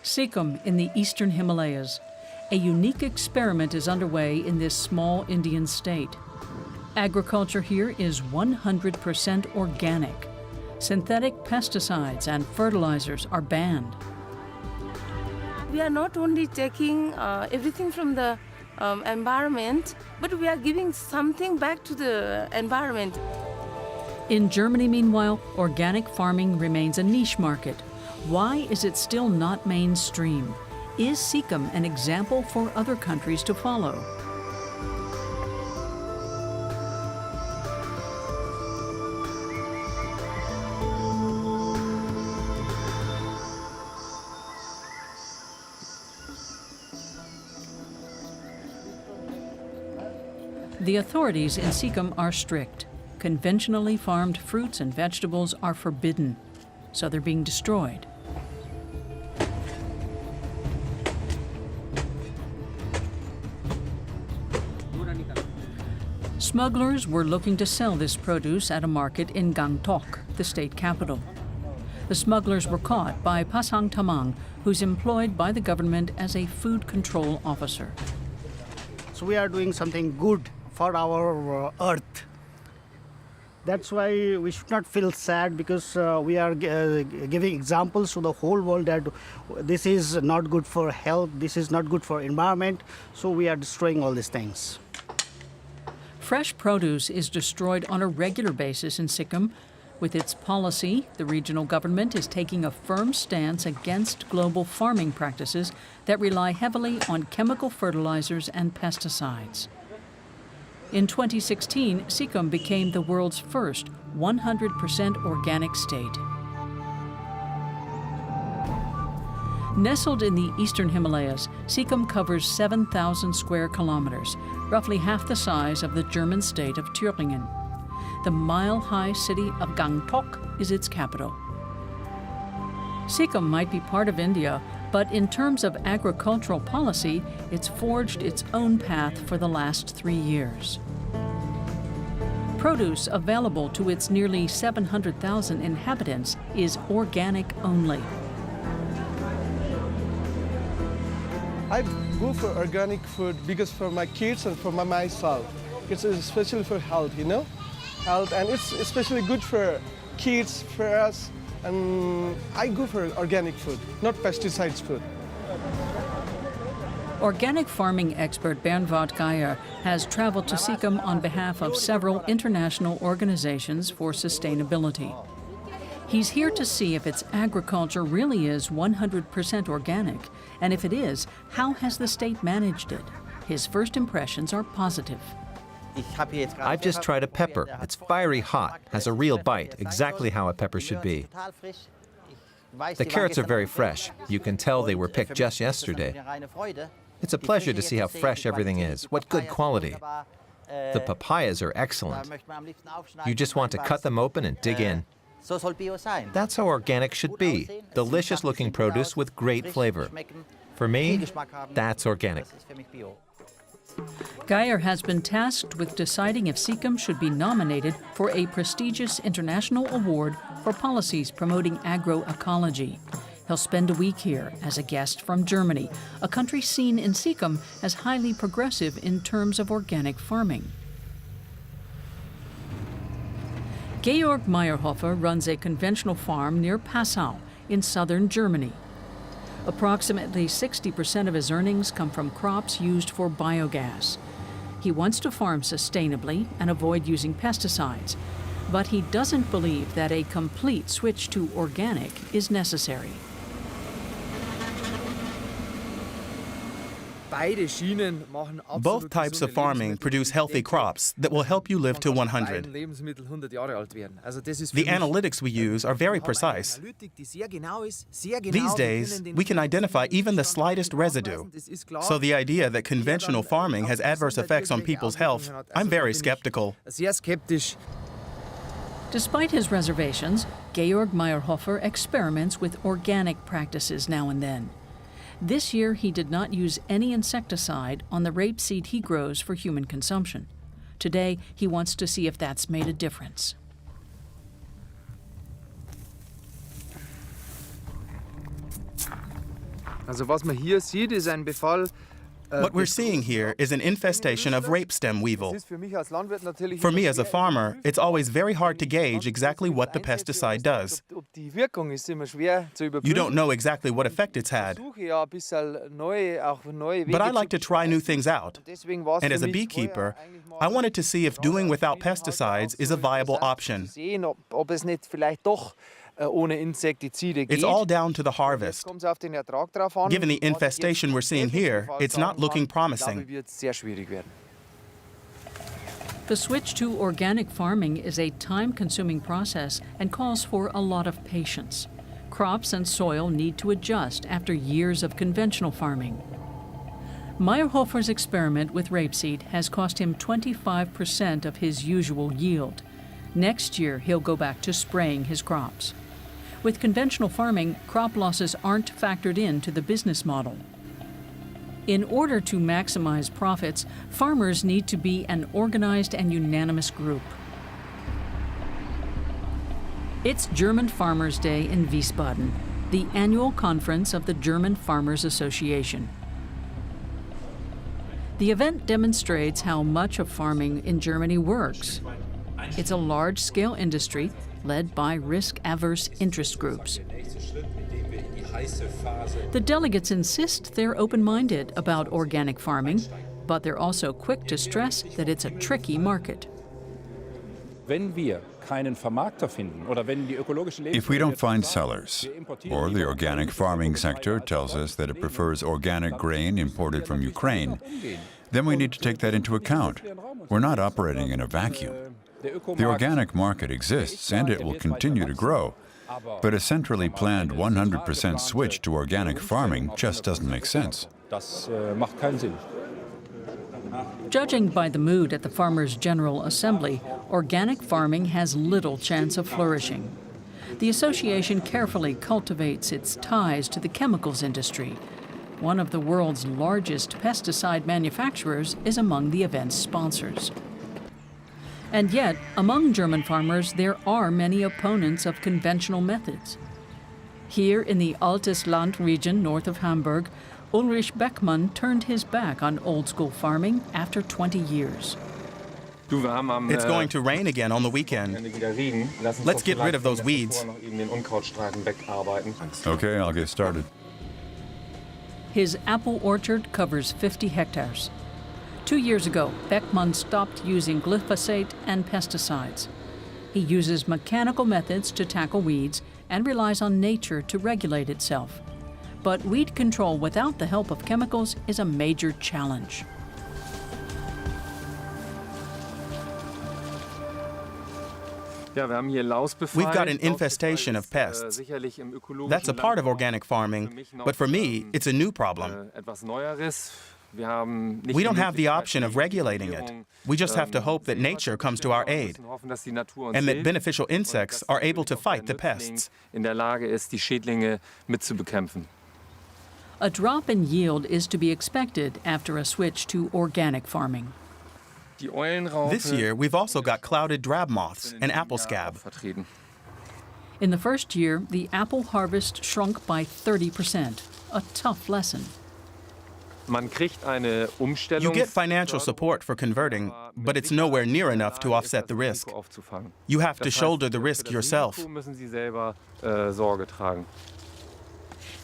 Sikkim in the eastern Himalayas. A unique experiment is underway in this small Indian state. Agriculture here is 100% organic. Synthetic pesticides and fertilizers are banned. We are not only taking everything from the environment, but we are giving something back to the environment. In Germany, meanwhile, organic farming remains a niche market. Why is it still not mainstream? Is Sikkim an example for other countries to follow? The authorities in Sikkim are strict. Conventionally farmed fruits and vegetables are forbidden, so they're being destroyed. Smugglers were looking to sell this produce at a market in Gangtok, the state capital. The smugglers were caught by Pasang Tamang, who's employed by the government as a food control officer. So we are doing something good for our earth. That's why we should not feel sad, because we are giving examples to the whole world that this is not good for health, this is not good for environment, so we are destroying all these things. Fresh produce is destroyed on a regular basis in Sikkim. With its policy, the regional government is taking a firm stance against global farming practices that rely heavily on chemical fertilizers and pesticides. In 2016, Sikkim became the world's first 100% organic state. Nestled in the eastern Himalayas, Sikkim covers 7,000 square kilometers, roughly half the size of the German state of Thüringen. The mile-high city of Gangtok is its capital. Sikkim might be part of India, but in terms of agricultural policy, it's forged its own path for the last 3 years. Produce available to its nearly 700,000 inhabitants is organic only. I go for organic food because for my kids and for myself. It's especially for health, you know? Health, and it's especially good for kids, for us. And I go for organic food, not pesticides food. Organic farming expert Bernhard Geyer has traveled to Sikkim on behalf of several international organizations for sustainability. He's here to see if its agriculture really is 100% organic, and if it is, how has the state managed it? His first impressions are positive. I've just tried a pepper. It's fiery hot, has a real bite, exactly how a pepper should be. The carrots are very fresh. You can tell they were picked just yesterday. It's a pleasure to see how fresh everything is. What good quality. The papayas are excellent. You just want to cut them open and dig in. That's how organic should be. Delicious-looking produce with great flavor. For me, that's organic. Geyer has been tasked with deciding if Sikkim should be nominated for a prestigious international award for policies promoting agroecology. He'll spend a week here as a guest from Germany, a country seen in Sikkim as highly progressive in terms of organic farming. Georg Meyerhofer runs a conventional farm near Passau in southern Germany. Approximately 60% of his earnings come from crops used for biogas. He wants to farm sustainably and avoid using pesticides, but he doesn't believe that a complete switch to organic is necessary. Both types of farming produce healthy crops that will help you live to 100. The analytics we use are very precise. These days, we can identify even the slightest residue. So the idea that conventional farming has adverse effects on people's health, I'm very skeptical. Despite his reservations, Georg Meyerhofer experiments with organic practices now and then. This year, he did not use any insecticide on the rapeseed he grows for human consumption. Today, he wants to see if that's made a difference. Also was man hier sieht, ist ein Befall. What we're seeing here is an infestation of rape stem weevil. For me as a farmer, it's always very hard to gauge exactly what the pesticide does. You don't know exactly what effect it's had. But I like to try new things out. And as a beekeeper, I wanted to see if doing without pesticides is a viable option. It's all down to the harvest. Given the infestation we're seeing here, it's not looking promising. The switch to organic farming is a time-consuming process and calls for a lot of patience. Crops and soil need to adjust after years of conventional farming. Meyerhofer's experiment with rapeseed has cost him 25% of his usual yield. Next year, he'll go back to spraying his crops. With conventional farming, crop losses aren't factored into the business model. In order to maximize profits, farmers need to be an organized and unanimous group. It's German Farmers' Day in Wiesbaden, the annual conference of the German Farmers Association. The event demonstrates how much of farming in Germany works. It's a large-scale industry led by risk-averse interest groups. The delegates insist they're open-minded about organic farming, but they're also quick to stress that it's a tricky market. If we don't find sellers, or the organic farming sector tells us that it prefers organic grain imported from Ukraine, then we need to take that into account. We're not operating in a vacuum. The organic market exists and it will continue to grow, but a centrally planned 100% switch to organic farming just doesn't make sense. Judging by the mood at the Farmers' General Assembly, organic farming has little chance of flourishing. The association carefully cultivates its ties to the chemicals industry. One of the world's largest pesticide manufacturers is among the event's sponsors. And yet, among German farmers, there are many opponents of conventional methods. Here in the Altes Land region north of Hamburg, Ulrich Beckmann turned his back on old-school farming after 20 years. It's going to rain again on the weekend. Let's get rid of those weeds. Okay, I'll get started. His apple orchard covers 50 hectares. 2 years ago, Beckmann stopped using glyphosate and pesticides. He uses mechanical methods to tackle weeds and relies on nature to regulate itself. But weed control without the help of chemicals is a major challenge. We've got an infestation of pests. That's a part of organic farming, but for me, it's a new problem. We don't have the option of regulating it. We just have to hope that nature comes to our aid and that beneficial insects are able to fight the pests. A drop in yield is to be expected after a switch to organic farming. This year, we've also got clouded drab moths and apple scab. In the first year, the apple harvest shrunk by 30%, a tough lesson. You get financial support for converting, but it's nowhere near enough to offset the risk. You have to shoulder the risk yourself.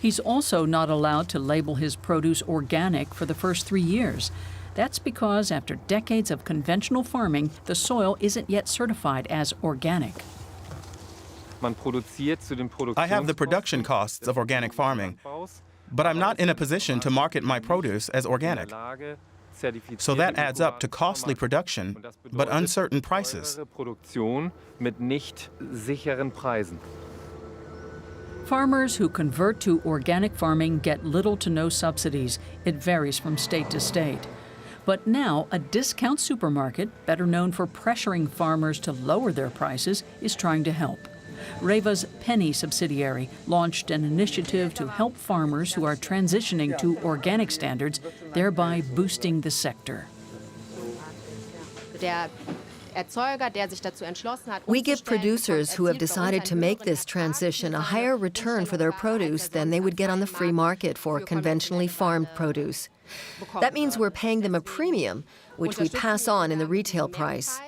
He's also not allowed to label his produce organic for the first 3 years. That's because after decades of conventional farming, the soil isn't yet certified as organic. I have the production costs of organic farming, but I'm not in a position to market my produce as organic. So that adds up to costly production, but uncertain prices. Farmers who convert to organic farming get little to no subsidies. It varies from state to state. But now, a discount supermarket, better known for pressuring farmers to lower their prices, is trying to help. Reva's Penny subsidiary launched an initiative to help farmers who are transitioning to organic standards, thereby boosting the sector. We give producers who have decided to make this transition a higher return for their produce than they would get on the free market for conventionally farmed produce. That means we're paying them a premium, which we pass on in the retail price.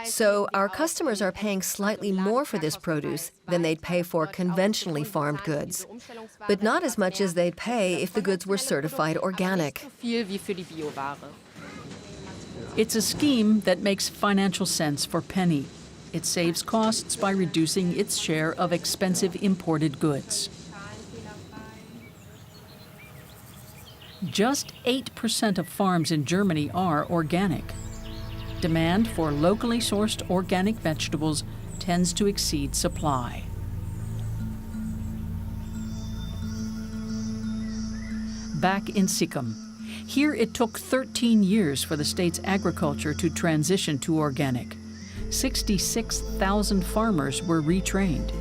So our customers are paying slightly more for this produce than they'd pay for conventionally farmed goods, but not as much as they'd pay if the goods were certified organic. It's a scheme that makes financial sense for Penny. It saves costs by reducing its share of expensive imported goods. Just 8% of farms in Germany are organic. Demand for locally sourced organic vegetables tends to exceed supply. Back in Sikkim, here it took 13 years for the state's agriculture to transition to organic. 66,000 farmers were retrained.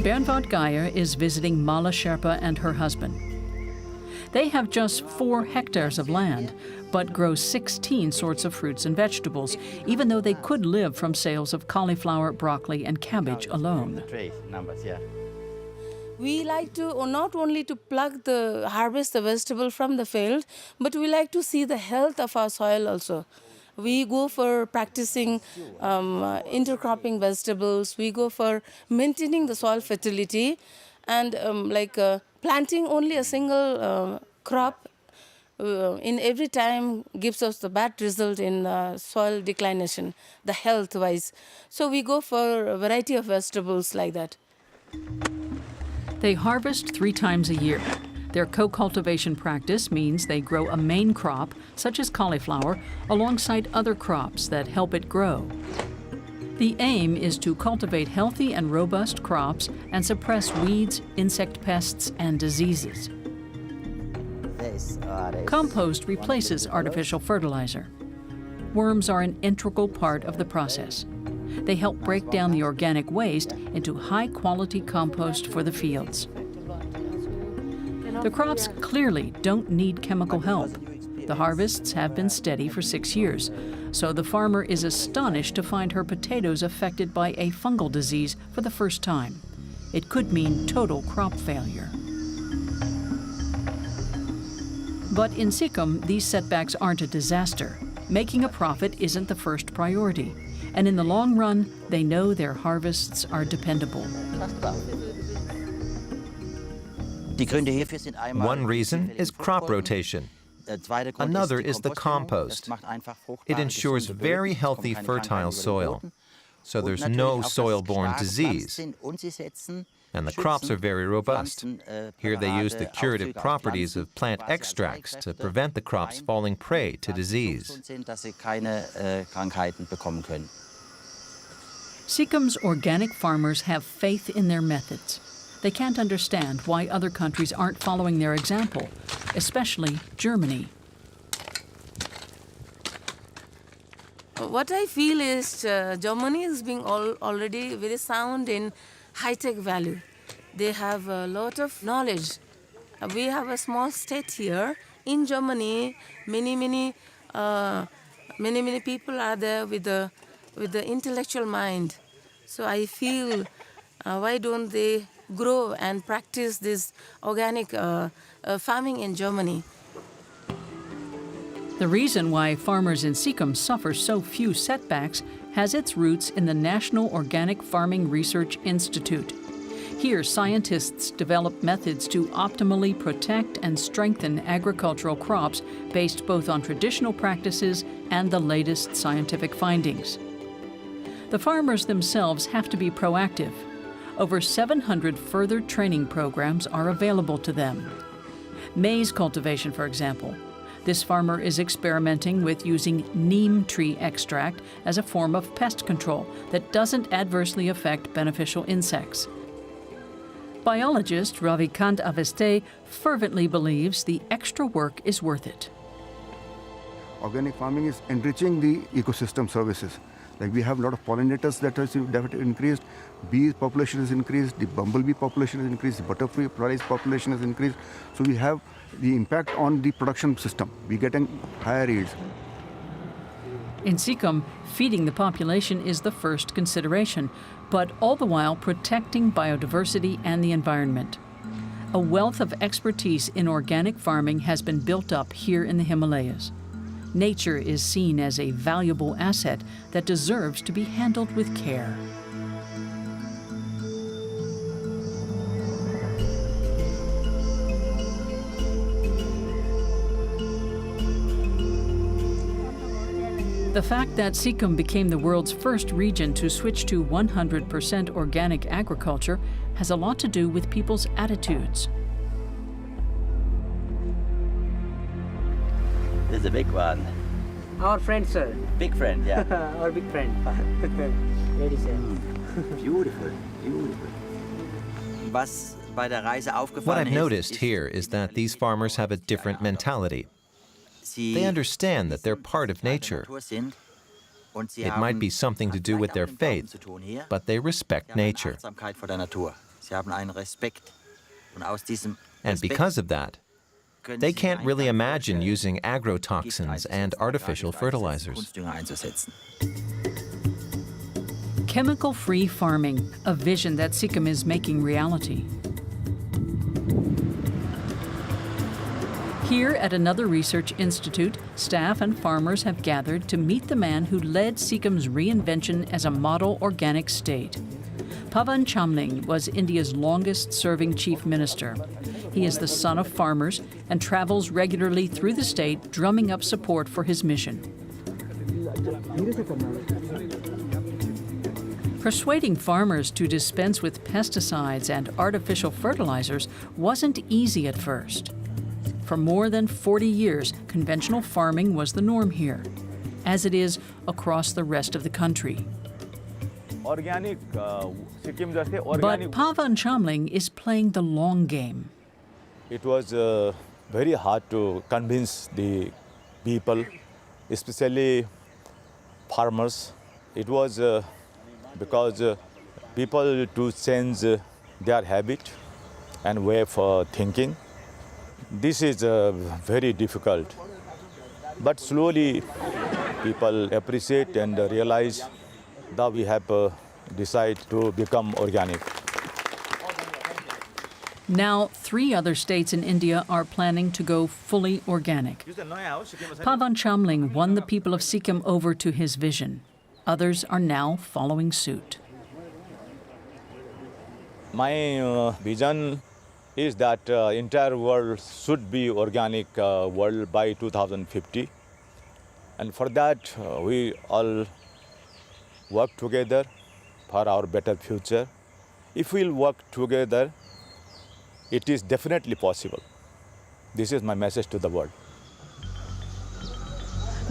Bernward Geyer is visiting Mala Sherpa and her husband. They have just 4 hectares of land, but grow 16 sorts of fruits and vegetables, even though they could live from sales of cauliflower, broccoli, and cabbage alone. We like to not only to harvest the vegetable from the field, but we like to see the health of our soil also. We go for practicing intercropping vegetables. We go for maintaining the soil fertility, and planting only a single crop in every time gives us the bad result in soil declination, the health-wise. So we go for a variety of vegetables like that. They harvest 3 times a year. Their co-cultivation practice means they grow a main crop, such as cauliflower, alongside other crops that help it grow. The aim is to cultivate healthy and robust crops and suppress weeds, insect pests, and diseases. Compost replaces artificial fertilizer. Worms are an integral part of the process. They help break down the organic waste into high-quality compost for the fields. The crops clearly don't need chemical help. The harvests have been steady for 6 years, so the farmer is astonished to find her potatoes affected by a fungal disease for the first time. It could mean total crop failure. But in Sikkim, these setbacks aren't a disaster. Making a profit isn't the first priority, and in the long run, they know their harvests are dependable. One reason is crop rotation. Another is the compost. It ensures very healthy, fertile soil, so there's no soil-borne disease, and the crops are very robust. Here they use the curative properties of plant extracts to prevent the crops falling prey to disease. Sikkim's organic farmers have faith in their methods. They can't understand why other countries aren't following their example, especially Germany. What I feel is Germany is being already very sound in high-tech value. They have a lot of knowledge. We have a small state here. In Germany, many people are there with the intellectual mind. So I feel, why don't they grow and practice this organic farming in Germany? The reason why farmers in Sikkim suffer so few setbacks has its roots in the National Organic Farming Research Institute. Here, scientists develop methods to optimally protect and strengthen agricultural crops based both on traditional practices and the latest scientific findings. The farmers themselves have to be proactive. Over 700 further training programs are available to them. Maize cultivation, for example. This farmer is experimenting with using neem tree extract as a form of pest control that doesn't adversely affect beneficial insects. Biologist Ravikant Aveste fervently believes the extra work is worth it. Organic farming is enriching the ecosystem services. Like we have a lot of pollinators that has increased, bee population has increased, the bumblebee population has increased, the butterfly population has increased. So we have the impact on the production system. We get higher yields. In Sikkim, feeding the population is the first consideration, but all the while protecting biodiversity and the environment. A wealth of expertise in organic farming has been built up here in the Himalayas. Nature is seen as a valuable asset that deserves to be handled with care. The fact that Sikkim became the world's first region to switch to 100% organic agriculture has a lot to do with people's attitudes. This is a big one. Our friend, sir. Big friend, yeah. Our big friend. Very sad. Beautiful, beautiful. What I've noticed here is that these farmers have a different mentality. They understand that they're part of nature. It might be something to do with their faith, but they respect nature. And because of that, they can't really imagine using agrotoxins and artificial fertilizers. Chemical-free farming, a vision that Sikkim is making reality. Here at another research institute, staff and farmers have gathered to meet the man who led Sikkim's reinvention as a model organic state. Pavan Chamling was India's longest-serving chief minister. He is the son of farmers and travels regularly through the state, drumming up support for his mission. Persuading farmers to dispense with pesticides and artificial fertilizers wasn't easy at first. For more than 40 years, conventional farming was the norm here, as it is across the rest of the country. But Pavan Chamling is playing the long game. It was very hard to convince the people, especially farmers. It was because people to change their habit and way of thinking. This is very difficult, but slowly people appreciate and realize that we have decided to become organic. Now, 3 other states in India are planning to go fully organic. Pavan Chamling won the people of Sikkim over to his vision. Others are now following suit. My vision is that entire world should be organic world by 2050. And for that, we all work together for our better future. If we'll work together, it is definitely possible. This is my message to the world.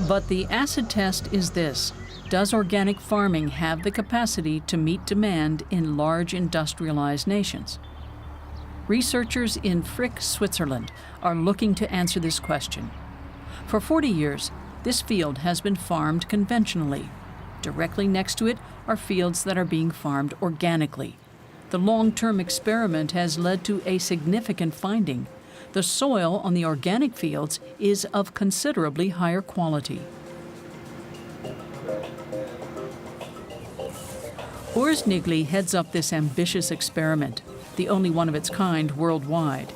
But the acid test is this: does organic farming have the capacity to meet demand in large industrialized nations? Researchers in Frick, Switzerland, are looking to answer this question. For 40 years, this field has been farmed conventionally. Directly next to it are fields that are being farmed organically. The long-term experiment has led to a significant finding. The soil on the organic fields is of considerably higher quality. Urs Nigli heads up this ambitious experiment, the only one of its kind worldwide.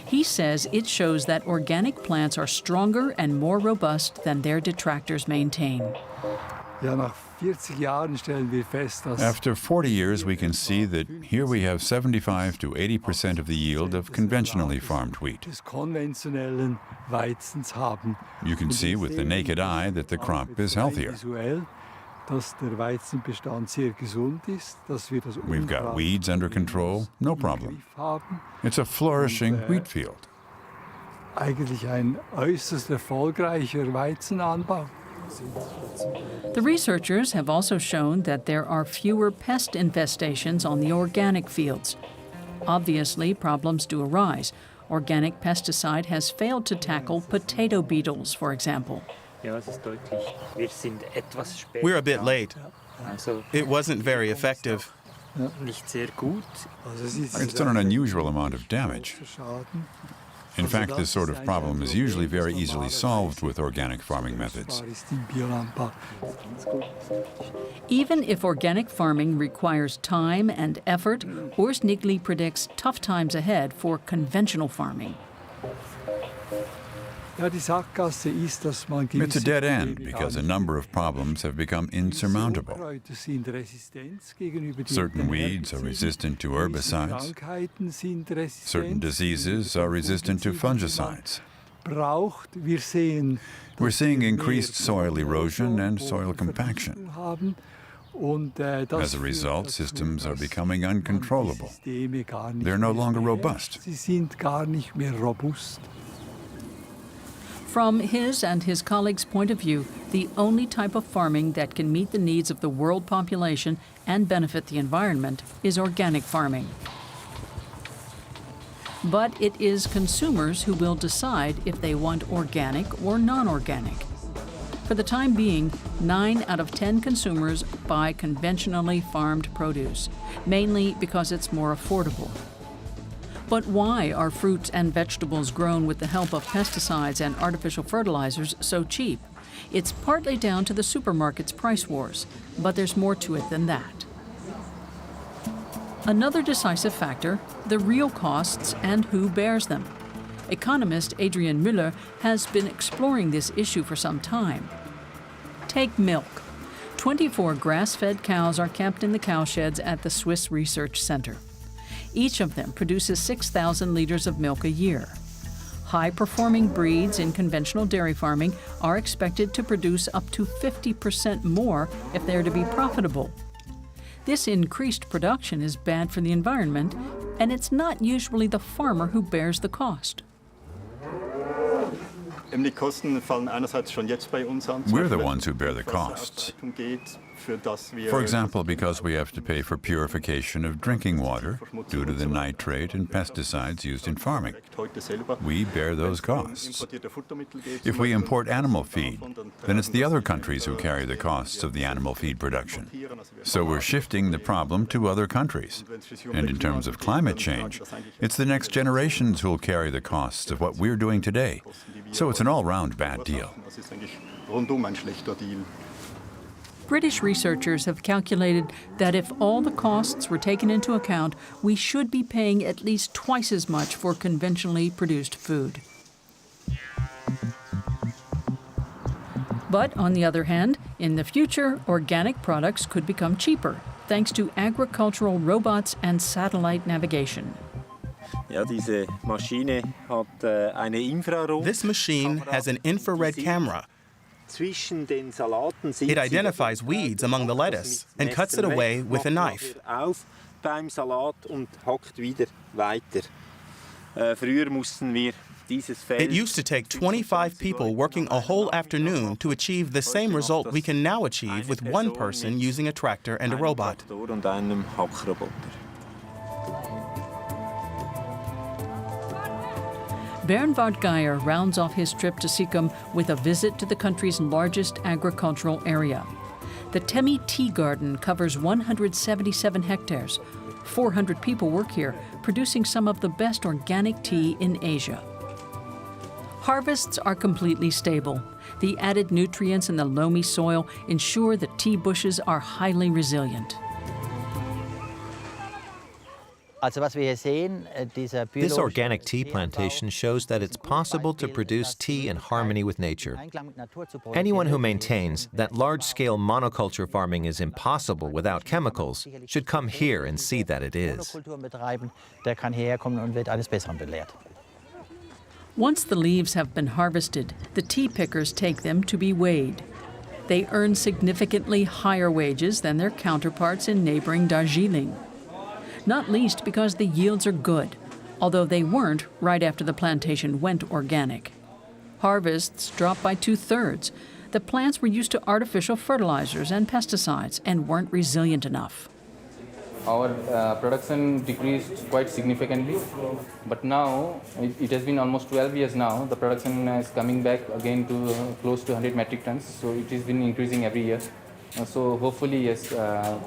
He says it shows that organic plants are stronger and more robust than their detractors maintain. After 40 years, we can see that here we have 75 to 80% of the yield of conventionally farmed wheat. You can see with the naked eye that the crop is healthier. We've got weeds under control, no problem. It's a flourishing wheat field. The researchers have also shown that there are fewer pest infestations on the organic fields. Obviously, problems do arise. Organic pesticide has failed to tackle potato beetles, for example. We're a bit late. It wasn't very effective. It's done an unusual amount of damage. In fact, this sort of problem is usually very easily solved with organic farming methods. Even if organic farming requires time and effort, Urs Nigli predicts tough times ahead for conventional farming. It's a dead end because a number of problems have become insurmountable. Certain weeds are resistant to herbicides. Certain diseases are resistant to fungicides. We're seeing increased soil erosion and soil compaction. As a result, systems are becoming uncontrollable. They're no longer robust. From his and his colleagues' point of view, the only type of farming that can meet the needs of the world population and benefit the environment is organic farming. But it is consumers who will decide if they want organic or non-organic. For the time being, 9 out of 10 consumers buy conventionally farmed produce, mainly because it's more affordable. But why are fruits and vegetables grown with the help of pesticides and artificial fertilizers so cheap? It's partly down to the supermarket's price wars, but there's more to it than that. Another decisive factor, the real costs and who bears them. Economist Adrian Müller has been exploring this issue for some time. Take milk. 24 grass-fed cows are kept in the cowsheds at the Swiss Research Center. Each of them produces 6,000 liters of milk a year. High-performing breeds in conventional dairy farming are expected to produce up to 50% more if they are to be profitable. This increased production is bad for the environment, and it's not usually the farmer who bears the cost. We're the ones who bear the costs. For example, because we have to pay for purification of drinking water due to the nitrate and pesticides used in farming. We bear those costs. If we import animal feed, then it's the other countries who carry the costs of the animal feed production. So we're shifting the problem to other countries. And in terms of climate change, it's the next generations who will carry the costs of what we're doing today. So it's an all-round bad deal. British researchers have calculated that if all the costs were taken into account, we should be paying at least twice as much for conventionally produced food. But on the other hand, in the future, organic products could become cheaper, thanks to agricultural robots and satellite navigation. This machine has an infrared camera. It identifies weeds among the lettuce and cuts it away with a knife. It used to take 25 people working a whole afternoon to achieve the same result we can now achieve with one person using a tractor and a robot. Bernhard Geyer rounds off his trip to Sikkim with a visit to the country's largest agricultural area. The Temi Tea Garden covers 177 hectares. 400 people work here, producing some of the best organic tea in Asia. Harvests are completely stable. The added nutrients in the loamy soil ensure the tea bushes are highly resilient. This organic tea plantation shows that it's possible to produce tea in harmony with nature. Anyone who maintains that large-scale monoculture farming is impossible without chemicals should come here and see that it is. Once the leaves have been harvested, the tea pickers take them to be weighed. They earn significantly higher wages than their counterparts in neighboring Darjeeling. Not least because the yields are good, although they weren't right after the plantation went organic. Harvests dropped by 2/3. The plants were used to artificial fertilizers and pesticides and weren't resilient enough. Our production decreased quite significantly, but now, it has been almost 12 years now, the production is coming back again to close to 100 metric tons, so it has been increasing every year. So hopefully, yes,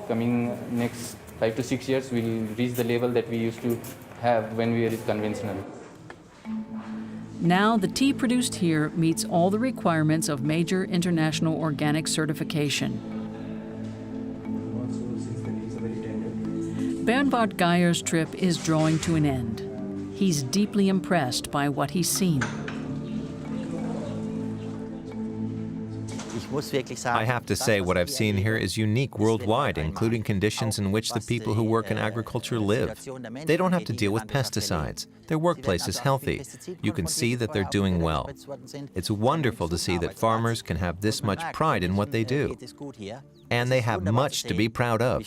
coming next 5 to 6 years, we'll reach the level that we used to have when we were conventional. Now, the tea produced here meets all the requirements of major international organic certification. Bernhard Geyer's trip is drawing to an end. He's deeply impressed by what he's seen. I have to say, what I've seen here is unique worldwide, including conditions in which the people who work in agriculture live. They don't have to deal with pesticides. Their workplace is healthy. You can see that they're doing well. It's wonderful to see that farmers can have this much pride in what they do. And they have much to be proud of.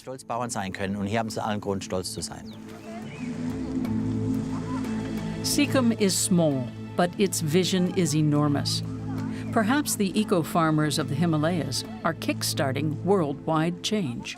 Sikkim is small, but its vision is enormous. Perhaps the eco-farmers of the Himalayas are kick-starting worldwide change.